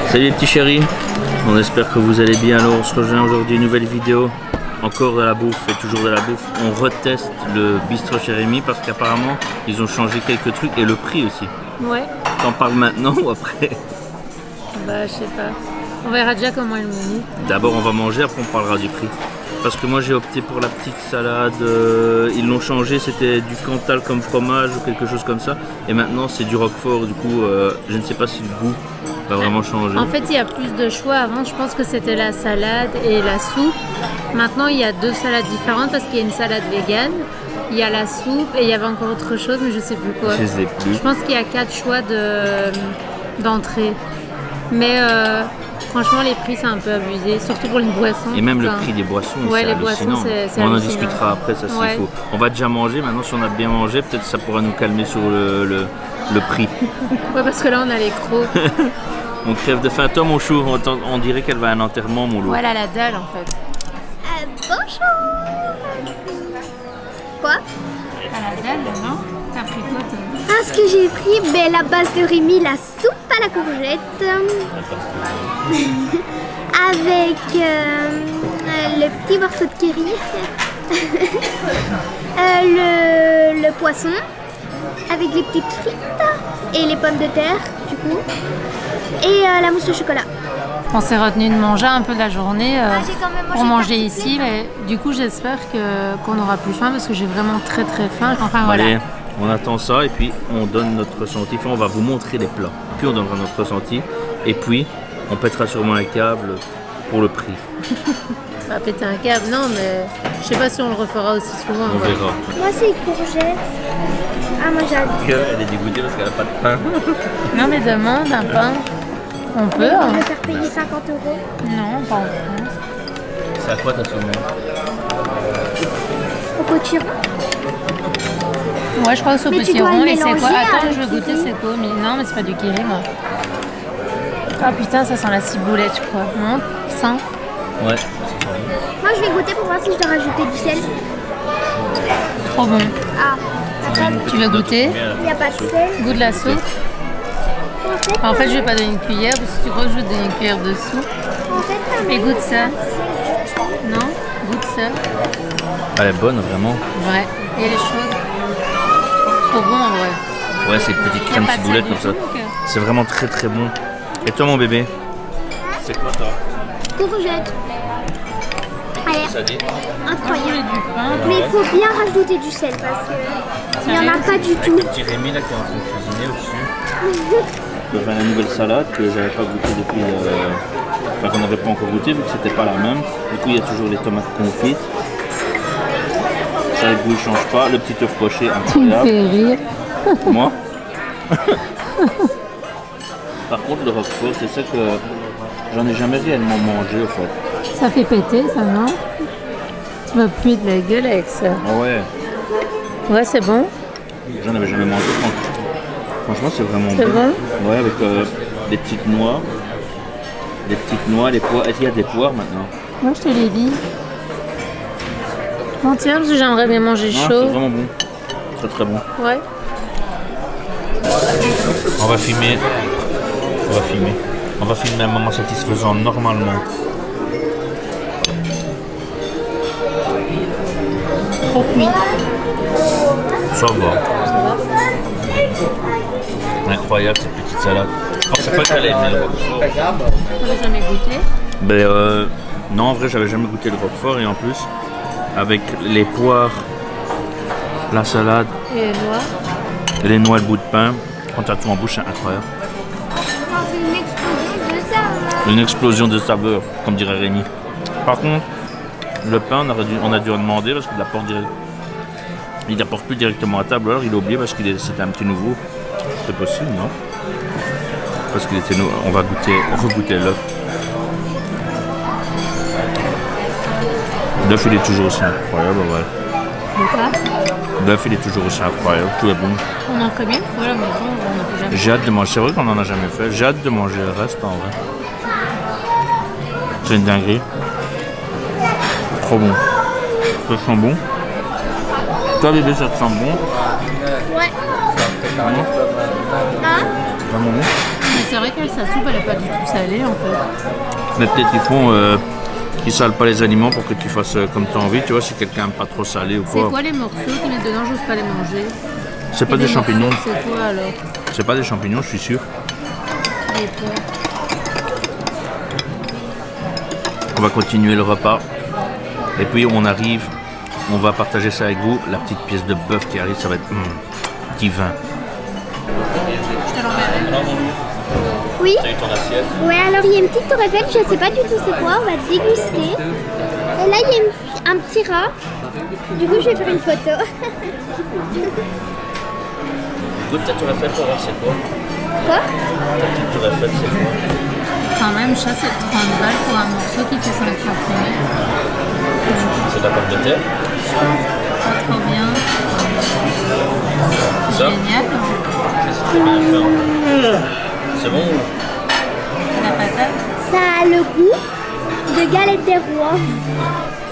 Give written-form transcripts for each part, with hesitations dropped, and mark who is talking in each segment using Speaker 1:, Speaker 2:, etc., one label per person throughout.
Speaker 1: Salut les petits chéris, on espère que vous allez bien. Alors on se rejoint aujourd'hui, une nouvelle vidéo, encore de la bouffe et toujours de la bouffe. On reteste le bistrot chez Rémi parce qu'apparemment ils ont changé quelques trucs et le prix aussi. Ouais. T'en parles maintenant ou après?
Speaker 2: Bah je sais pas, on verra déjà comment est le menu.
Speaker 1: D'abord on va manger, après on parlera du prix. Parce que moi j'ai opté pour la petite salade, ils l'ont changé, c'était du Cantal comme fromage ou quelque chose comme ça. Et maintenant c'est du Roquefort, du coup je ne sais pas si le goût va vraiment changer.
Speaker 2: En fait il y a plus de choix, avant je pense que c'était la salade et la soupe. Maintenant il y a deux salades différentes parce qu'il y a une salade végane, il y a la soupe et il y avait encore autre chose mais je sais plus quoi.
Speaker 1: Je sais plus.
Speaker 2: Je pense qu'il y a 4 choix d'entrée. Mais franchement les prix c'est un peu abusé, surtout pour les boissons.
Speaker 1: Et même le prix des boissons,
Speaker 2: ouais,
Speaker 1: c'est hallucinant. On en discutera après, ça s'il faut. On va déjà manger, maintenant si on a bien mangé, peut-être ça pourra nous calmer sur le prix.
Speaker 2: Ouais parce que là on a les crocs.
Speaker 1: On crève de faim. Toi mon chou, on dirait qu'elle va à un enterrement mon loup.
Speaker 2: Ouais elle a la dalle en fait.
Speaker 3: Bonjour. Quoi?
Speaker 2: À la dalle non? T'as pris quoi toi?
Speaker 3: Ah, ce que j'ai pris, ben, la base de Rémi, la soupe à la courgette. Avec le petit morceau de curry. Le poisson. Avec les petites frites. Et les pommes de terre, du coup. Et la mousse au chocolat.
Speaker 2: On s'est retenu de manger un peu de la journée pour manger
Speaker 3: partie
Speaker 2: ici, mais du coup j'espère qu'on n'aura plus faim parce que j'ai vraiment très faim. Enfin voilà.
Speaker 1: Allez, on attend ça et puis on donne notre ressenti. Enfin, on va vous montrer les plats, puis on donnera notre ressenti et puis on pètera sûrement un câble pour le prix.
Speaker 2: On va péter un câble, non mais je sais pas si on le refera aussi souvent.
Speaker 1: On verra.
Speaker 3: Moi c'est courgette. Ah moi j'adore.
Speaker 1: Elle est dégoûtée parce qu'elle n'a pas de pain.
Speaker 2: Non mais demande un pain. On peut.
Speaker 3: On va faire payer 50 €.
Speaker 2: Non, pas en France.
Speaker 1: C'est à quoi ta souvenir?
Speaker 3: Au potiron.
Speaker 2: Ouais, je crois que c'est au
Speaker 3: Mais tu dois
Speaker 2: potiron.
Speaker 3: le
Speaker 2: Et c'est quoi?
Speaker 3: mélanger
Speaker 2: Attends,
Speaker 3: avec
Speaker 2: je veux
Speaker 3: du
Speaker 2: goûter
Speaker 3: riz.
Speaker 2: c'est quoi. Mais non, mais c'est pas du kiri moi. Ah putain, ça sent la ciboulette, je crois. Non, ça.
Speaker 1: Ouais.
Speaker 3: Moi je vais goûter pour voir si je dois rajouter du sel.
Speaker 2: Trop bon.
Speaker 3: Ah,
Speaker 2: Tu veux goûter?
Speaker 3: il n'y a pas de sel.
Speaker 2: Goût de la soupe. En fait, je vais pas donner une cuillère parce que tu crois que je vais te donner une cuillère de soupe.
Speaker 3: En fait,
Speaker 2: Et goûte ça. Non? Goûte ça.
Speaker 1: Elle est bonne vraiment.
Speaker 2: Ouais. Et elle est chaude. Trop bon en vrai.
Speaker 1: Ouais, c'est une petite crème
Speaker 2: pas de
Speaker 1: ciboulette
Speaker 2: sel
Speaker 1: comme
Speaker 2: du
Speaker 1: ça.
Speaker 2: tout, donc,
Speaker 1: C'est vraiment très bon. Et toi mon bébé? C'est quoi toi?
Speaker 3: courgette. Allez,
Speaker 1: Ça dit?
Speaker 3: incroyable.
Speaker 2: Du pain.
Speaker 3: Mais il faut bien rajouter du sel parce qu'il n'y en a pas du tout.
Speaker 1: Le petit Rémi là qui est en train de cuisiner au-dessus. Il y avait une nouvelle salade que j'avais pas goûté depuis. Enfin qu'on n'avait pas encore goûté vu que c'était pas la même. Du coup il y a toujours les tomates confites. Ça le goût il change pas. Le petit œuf poché
Speaker 2: Tu me
Speaker 1: incroyable.
Speaker 2: fais rire.
Speaker 1: Moi. Par contre le Roquefort c'est ça que j'en ai jamais réellement mangé au fait.
Speaker 2: Ça fait péter ça, non? Tu vas plus de la gueule avec ça.
Speaker 1: Ah ouais.
Speaker 2: Ouais, c'est bon.
Speaker 1: J'en avais jamais mangé. Franchement c'est vraiment
Speaker 2: C'est bon?
Speaker 1: Ouais avec des petites noix. Des petites noix, les poires. Est-ce qu'il y a des poires maintenant?
Speaker 2: Moi, je te l'ai dit. Bon, tiens, parce que j'aimerais bien manger
Speaker 1: Ah,
Speaker 2: chaud.
Speaker 1: c'est vraiment bon. C'est très bon.
Speaker 2: Ouais.
Speaker 1: On va filmer. On va filmer un moment satisfaisant normalement.
Speaker 2: Trop cuit.
Speaker 1: Ça va. Incroyable cette petite salade. Je pensais pas qu'elle allait aimer le Roquefort.
Speaker 2: On n'a jamais goûté.
Speaker 1: Ben non, en vrai, j'avais jamais goûté le Roquefort et en plus, avec les poires, la salade,
Speaker 2: Et les noix.
Speaker 1: et les noix, le bout de pain, quand t'as tout en bouche, c'est incroyable.
Speaker 3: C'est une explosion de ça.
Speaker 1: Une explosion de saveurs, comme dirait Rémi. Par contre, le pain, on a dû en demander parce qu'il l'apporte il n'apporte plus directement à table. Alors il a oublié parce que c'était un petit nouveau. C'est possible, non? Parce qu'il était nouveau. On va regoûter l'œuf. L'œuf il est toujours aussi incroyable, ouais.
Speaker 2: De quoi?
Speaker 1: L'œuf il est toujours aussi incroyable, tout est bon.
Speaker 2: On en fait bien? Voilà, mais ça, on en fait jamais.
Speaker 1: J'ai hâte de manger, c'est vrai qu'on n'en a jamais fait. J'ai hâte de manger le reste en vrai. C'est une dinguerie. Trop bon. Ça sent bon. Toi bébé, ça te sent bon?
Speaker 3: Ouais.
Speaker 1: Vraiment?
Speaker 3: Hein?
Speaker 1: Vraiment bon?
Speaker 2: Mais c'est vrai que sa soupe, elle est pas du tout salée en fait.
Speaker 1: Mais peut-être qu'ils font, qu'ils salent pas les aliments pour que tu fasses comme tu as envie, tu vois, si quelqu'un aime pas trop salé ou
Speaker 2: C'est
Speaker 1: quoi.
Speaker 2: quoi les morceaux qu'ils mettent dedans? J'ose pas les manger.
Speaker 1: C'est pas
Speaker 2: Et
Speaker 1: des
Speaker 2: les
Speaker 1: champignons.
Speaker 2: morceaux, c'est quoi alors?
Speaker 1: C'est pas des champignons, je suis sûr.
Speaker 2: Des pois.
Speaker 1: On va continuer le repas. Et puis on arrive, on va partager ça avec vous. La petite pièce de bœuf qui arrive, ça va être divin.
Speaker 2: Je te l'enverrai.
Speaker 3: Oui.
Speaker 1: T'as eu ton assiette?
Speaker 3: Ouais, alors il y a une petite tour Eiffel, je sais pas du tout c'est quoi, on va déguster. Et là il y a un petit rat. Du coup je vais faire une photo.
Speaker 1: Goûte ta tour Eiffel pour voir c'est quoi.
Speaker 3: Quoi?
Speaker 1: Ta petite tour Eiffel, c'est quoi?
Speaker 2: Quand même, ça c'est 30 balles pour un morceau qui fait 5 cm.
Speaker 1: C'est de la pomme de terre.
Speaker 2: Pas trop bien.
Speaker 1: Ça?
Speaker 2: Génial.
Speaker 1: C'est très bien fait. C'est bon?
Speaker 2: La patate.
Speaker 3: Ça a le goût de galette des rois.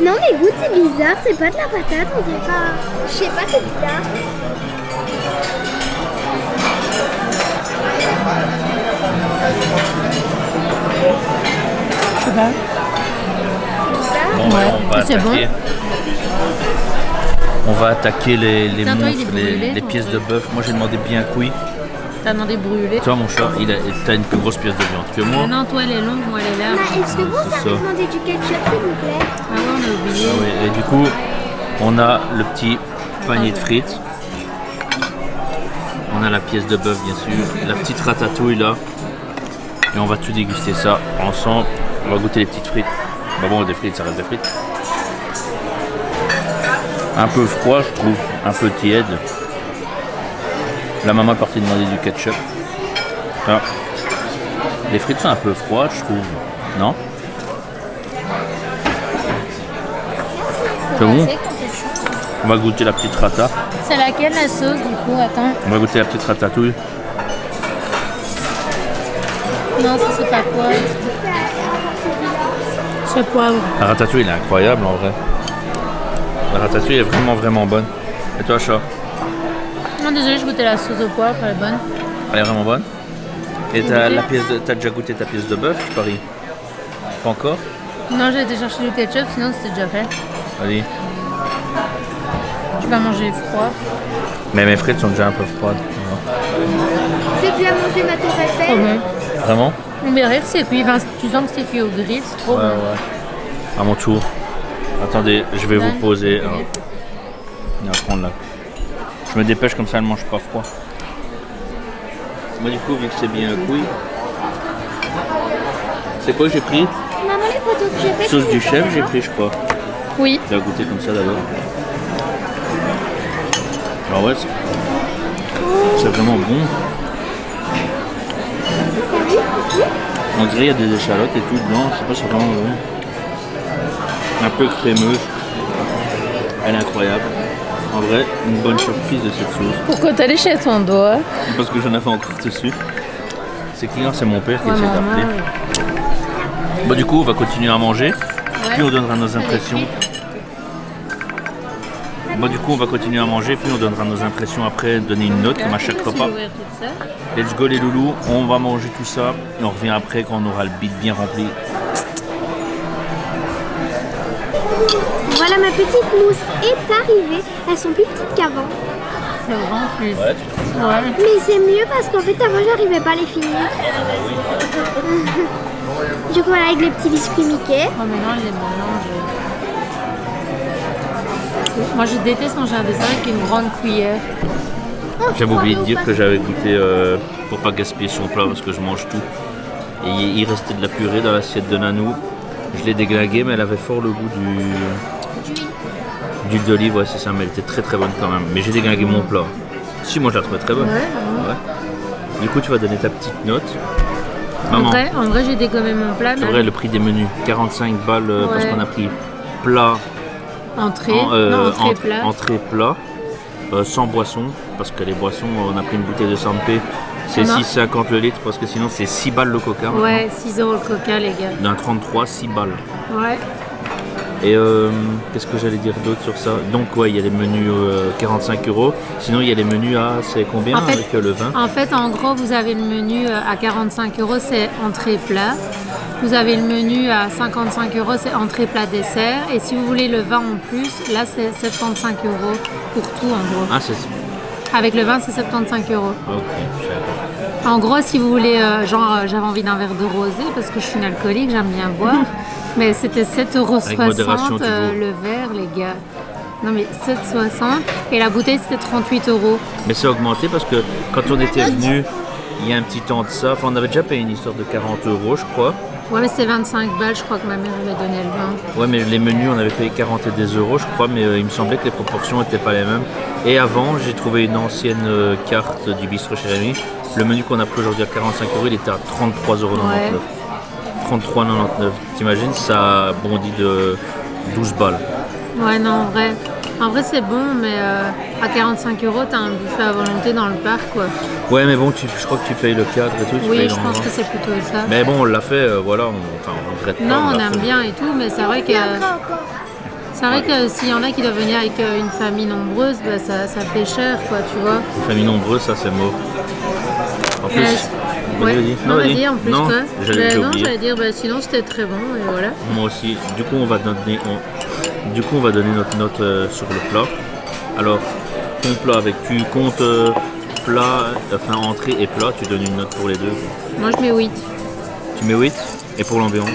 Speaker 3: Non mais goûte c'est bizarre, c'est pas de la patate, on dirait pas. Je sais pas, c'est bizarre.
Speaker 2: Je sais pas.
Speaker 1: Bon,
Speaker 2: Ouais,
Speaker 1: on va
Speaker 2: c'est bon.
Speaker 1: attaquer. On va attaquer les
Speaker 2: Tiens, toi, il est
Speaker 1: monstres,
Speaker 2: brûlé,
Speaker 1: les
Speaker 2: ton
Speaker 1: pièces
Speaker 2: chat.
Speaker 1: de bœuf. Moi j'ai demandé bien cuit.
Speaker 2: T'as demandé brûlé.
Speaker 1: Toi mon chat, t'as une plus grosse pièce de viande que moi.
Speaker 2: Non, toi elle est longue, moi elle est large.
Speaker 3: Est-ce que vous
Speaker 1: c'est
Speaker 3: avez
Speaker 1: ça.
Speaker 3: demandé du ketchup s'il vous plaît?
Speaker 2: Ah ouais, on a oublié.
Speaker 1: Ah oui, et du coup, on a le petit panier de frites. On a la pièce de bœuf bien sûr, la petite ratatouille là. Et on va tout déguster ça ensemble. On va goûter les petites frites. Bah bon, des frites, ça reste des frites. Un peu froid, je trouve, un peu tiède. La maman est partie demander du ketchup. Ah. Les frites sont un peu froides, je trouve. Non? C'est bon? On va goûter la petite rata.
Speaker 2: C'est laquelle la sauce du coup? Attends.
Speaker 1: On va goûter la petite ratatouille.
Speaker 2: Non, ça c'est pas poivre. C'est poivre.
Speaker 1: La ratatouille, elle est incroyable en vrai. La ratatouille est vraiment bonne. Et toi, chat?
Speaker 2: Non, désolé, je goûtais la sauce au poivre, elle est bonne.
Speaker 1: Elle est vraiment bonne. Et t'as déjà goûté ta pièce de bœuf, Paris? Pas encore?
Speaker 2: Non, j'ai été chercher du ketchup, sinon c'était déjà fait.
Speaker 1: Allez.
Speaker 2: Tu vas manger froid.
Speaker 1: Mais mes frites sont déjà un peu froides.
Speaker 3: J'ai déjà mangé ma tour Eiffel.
Speaker 2: Trop bon.
Speaker 1: Vraiment?
Speaker 2: On verrait que c'est cuit. Enfin, tu sens que c'est cuit au grill, c'est trop
Speaker 1: Ouais,
Speaker 2: bon.
Speaker 1: ouais. À mon tour. Attendez, je vais vous poser. On va prendre là. Je me dépêche comme ça, elle ne mange pas froid. Moi, du coup, vu que c'est bien cuit. C'est quoi que j'ai pris?
Speaker 3: Maman, les photos que j'ai faites.
Speaker 1: Sauce du
Speaker 3: c'est
Speaker 1: chef,
Speaker 3: pas
Speaker 1: j'ai
Speaker 3: bon.
Speaker 1: pris, je crois.
Speaker 2: Oui.
Speaker 1: Je vais goûter comme ça d'abord. Alors ouais, c'est vraiment bon. On dirait qu'il y a des échalotes et tout dedans, je sais pas, c'est vraiment bon. Un peu crémeux. Elle est incroyable. En vrai, une bonne surprise de cette sauce.
Speaker 2: Pourquoi t'es allé chez ton doigt?
Speaker 1: Parce que j'en avais encore dessus. C'est client, c'est mon père qui essaie d'appeler. Bon, du coup, on va continuer à manger. Puis on donnera nos impressions. Bon, du coup, on va continuer à manger, puis on donnera nos impressions après, donner une note comme à chaque repas. Let's go les loulous, on va manger tout ça et on revient après quand on aura le bide bien rempli.
Speaker 3: Voilà, ma petite mousse est arrivée. Elles sont plus petites qu'avant.
Speaker 2: C'est vraiment plus.
Speaker 1: Ouais, tu trouves ça?
Speaker 2: Ouais.
Speaker 3: Mais c'est mieux parce qu'en fait, avant, j'arrivais pas à les finir. Du coup, voilà, avec les petits biscuits Mickey.
Speaker 2: Oh, mais non, il les mélange. Moi, je déteste manger un dessert avec une grande cuillère.
Speaker 1: J'avais oublié de dire que j'avais goûté pour pas gaspiller son plat parce que je mange tout. Et il restait de la purée dans l'assiette de Nanou. Je l'ai déglinguée, mais elle avait fort le goût d'huile d'olive, ouais, c'est ça, mais elle était très bonne quand même. Mais j'ai déglingué mon plat. Si, moi je la trouvais très bonne. Ouais. Du coup, tu vas donner ta petite note. Maman,
Speaker 2: En vrai j'ai dégommé mon plat.
Speaker 1: c'est vrai, le prix des menus, 45 balles parce
Speaker 2: Ouais.
Speaker 1: qu'on a pris plat,
Speaker 2: Entrée. Non, entrée plat.
Speaker 1: entrée plat, sans boisson, parce que les boissons, on a pris une bouteille de Sampé, c'est
Speaker 2: Ah non.
Speaker 1: 6,50 le litre, parce que sinon c'est 6 balles le coca.
Speaker 2: Ouais, 6 € le coca, les gars.
Speaker 1: D'un 33, 6 balles.
Speaker 2: Ouais.
Speaker 1: Et qu'est-ce que j'allais dire d'autre sur ça? Donc ouais, il y a les menus 45 €. Sinon il y a les menus à c'est combien
Speaker 2: En fait,
Speaker 1: avec le vin?
Speaker 2: En fait, en gros, vous avez le menu à 45 €, c'est entrée plat. Vous avez le menu à 55 €, c'est entrée plat dessert. Et si vous voulez le vin en plus, là c'est 75 € pour tout en gros.
Speaker 1: Ah c'est...
Speaker 2: Avec le vin, c'est 75 €.
Speaker 1: Ok, je savais pas.
Speaker 2: En gros, si vous voulez, j'avais envie d'un verre de rosé parce que je suis une alcoolique, j'aime bien boire. Mais c'était 7,60
Speaker 1: Avec modération,
Speaker 2: €
Speaker 1: toujours.
Speaker 2: le verre, les gars. Non mais 7,60 et la bouteille c'était 38 €.
Speaker 1: Mais c'est augmenté parce que quand on était venu il y a un petit temps de ça, enfin on avait déjà payé une histoire de 40 € je crois.
Speaker 2: Ouais, mais c'est 25 balles, je crois que ma mère m'avait donné le vin.
Speaker 1: Ouais, mais les menus on avait payé 40 et des euros je crois, mais il me semblait que les proportions n'étaient pas les mêmes. Et avant j'ai trouvé une ancienne carte du bistrot chez Rémi. Le menu qu'on a pris aujourd'hui à 45 € il était à 33,99 €.
Speaker 2: Ouais.
Speaker 1: 33,99 €. T'imagines, ça bondit de 12 balles.
Speaker 2: Ouais, non, en vrai c'est bon, mais à 45 € t'as un buffet à volonté dans le parc, quoi.
Speaker 1: Ouais, mais bon, je crois que tu payes le cadre et tout. Tu
Speaker 2: Oui,
Speaker 1: payes
Speaker 2: je pense
Speaker 1: l'endroit.
Speaker 2: que c'est plutôt ça.
Speaker 1: Mais bon, on l'a fait, voilà, on regrette pas.
Speaker 2: Non, on
Speaker 1: l'a
Speaker 2: aime
Speaker 1: fait.
Speaker 2: bien et tout, mais c'est vrai que s'il y en a qui doivent venir avec une famille nombreuse, bah, ça fait cher, quoi, tu vois.
Speaker 1: Une famille nombreuse, ça c'est mort. En plus,
Speaker 2: Ouais.
Speaker 1: vas-y.
Speaker 2: Non, vas-y, en plus,
Speaker 1: non,
Speaker 2: quoi.
Speaker 1: j'ai
Speaker 2: Non,
Speaker 1: oublié.
Speaker 2: j'allais dire, bah, sinon c'était très bon, et voilà.
Speaker 1: Moi aussi. Du coup, on va donner notre note sur le plat. Alors, ton plat avec tu comptes plat, enfin entrée et plat, tu donnes une note pour les deux.
Speaker 2: Moi je mets 8,
Speaker 1: Tu mets 8 et pour l'ambiance?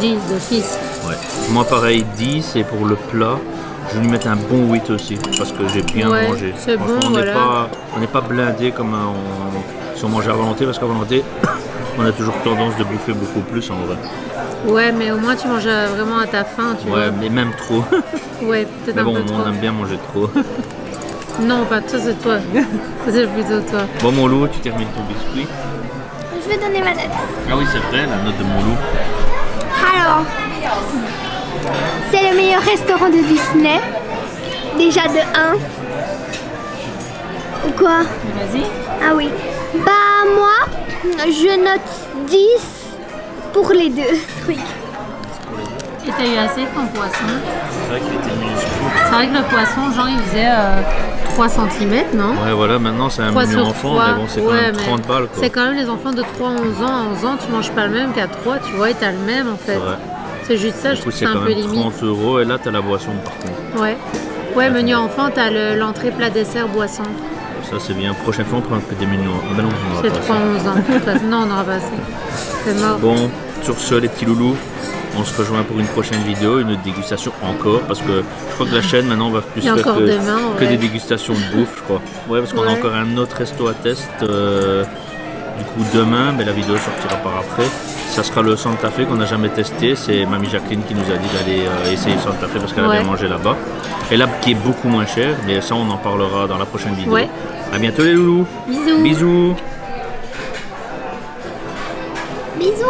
Speaker 2: 10 d'office.
Speaker 1: Ouais. Moi pareil 10 et pour le plat, je vais lui mettre un bon 8 aussi parce que j'ai bien
Speaker 2: Ouais,
Speaker 1: mangé.
Speaker 2: c'est
Speaker 1: Franchement,
Speaker 2: bon, voilà.
Speaker 1: on n'est pas blindé comme si on mangeait à volonté parce qu'à volonté, on a toujours tendance de bouffer beaucoup plus en vrai.
Speaker 2: Ouais, mais au moins tu manges vraiment à ta faim, tu
Speaker 1: Ouais, mais même trop.
Speaker 2: vois. Ouais, peut-être
Speaker 1: Mais
Speaker 2: un
Speaker 1: bon,
Speaker 2: peu
Speaker 1: on
Speaker 2: trop.
Speaker 1: aime bien manger trop.
Speaker 2: Non, pas toi, c'est toi. C'est plutôt toi.
Speaker 1: Bon, mon loup, tu termines ton biscuit.
Speaker 3: Je vais donner ma note.
Speaker 1: Ah oui, c'est vrai, la note de mon loup.
Speaker 3: Alors, c'est le meilleur restaurant de Disney. Déjà de 1. Ou quoi?
Speaker 2: Vas-y.
Speaker 3: Ah oui. Bah moi, je note 10 pour les deux trucs.
Speaker 2: Et t'as eu assez de ton poisson.
Speaker 1: C'est vrai qu'il était minuscule.
Speaker 2: C'est vrai que le poisson, genre, il faisait 3 cm, non?
Speaker 1: Ouais, voilà, maintenant c'est un
Speaker 2: 3
Speaker 1: menu
Speaker 2: sur
Speaker 1: enfant,
Speaker 2: 3.
Speaker 1: mais bon, c'est quand
Speaker 2: Ouais,
Speaker 1: même
Speaker 2: mais
Speaker 1: 30 balles quoi.
Speaker 2: C'est quand même les enfants de 3 à 11 ans. À 11 ans, tu manges pas le même qu'à 3, tu vois, et t'as le même en fait.
Speaker 1: C'est vrai.
Speaker 2: C'est juste ça,
Speaker 1: Du
Speaker 2: je
Speaker 1: coup,
Speaker 2: trouve que
Speaker 1: c'est
Speaker 2: c'est un
Speaker 1: quand
Speaker 2: peu
Speaker 1: même
Speaker 2: limite.
Speaker 1: 30 € et là, t'as la boisson par contre.
Speaker 2: Ouais. Ouais, menu enfant, t'as l'entrée, plat, dessert, boisson.
Speaker 1: Ça, c'est bien. Prochaine fois, on prend que des menus. Ben non, on
Speaker 2: C'est
Speaker 1: aura pas
Speaker 2: 3
Speaker 1: ça.
Speaker 2: à 11 ans. De toute façon, non, on n'aura pas ça. C'est mort.
Speaker 1: Bon, sur ce, les petits loulous, on se rejoint pour une prochaine vidéo, une autre dégustation encore, parce que je crois que la chaîne maintenant va plus
Speaker 2: Il y a
Speaker 1: faire
Speaker 2: encore
Speaker 1: que,
Speaker 2: demain,
Speaker 1: que
Speaker 2: ouais.
Speaker 1: des dégustations de bouffe, je crois. Ouais, parce qu'on a
Speaker 2: Ouais.
Speaker 1: encore un autre resto à test. Du coup, demain, mais la vidéo sortira par après. Ça sera le Santa Fe qu'on n'a jamais testé. C'est Mamie Jacqueline qui nous a dit d'aller essayer le Santa Fe parce qu'elle a
Speaker 2: Ouais.
Speaker 1: bien mangé là-bas. Et là, qui est beaucoup moins cher, mais ça, on en parlera dans la prochaine vidéo.
Speaker 2: Ouais.
Speaker 1: À bientôt les loulous.
Speaker 2: Bisous.
Speaker 1: Bisous.
Speaker 3: Bisous.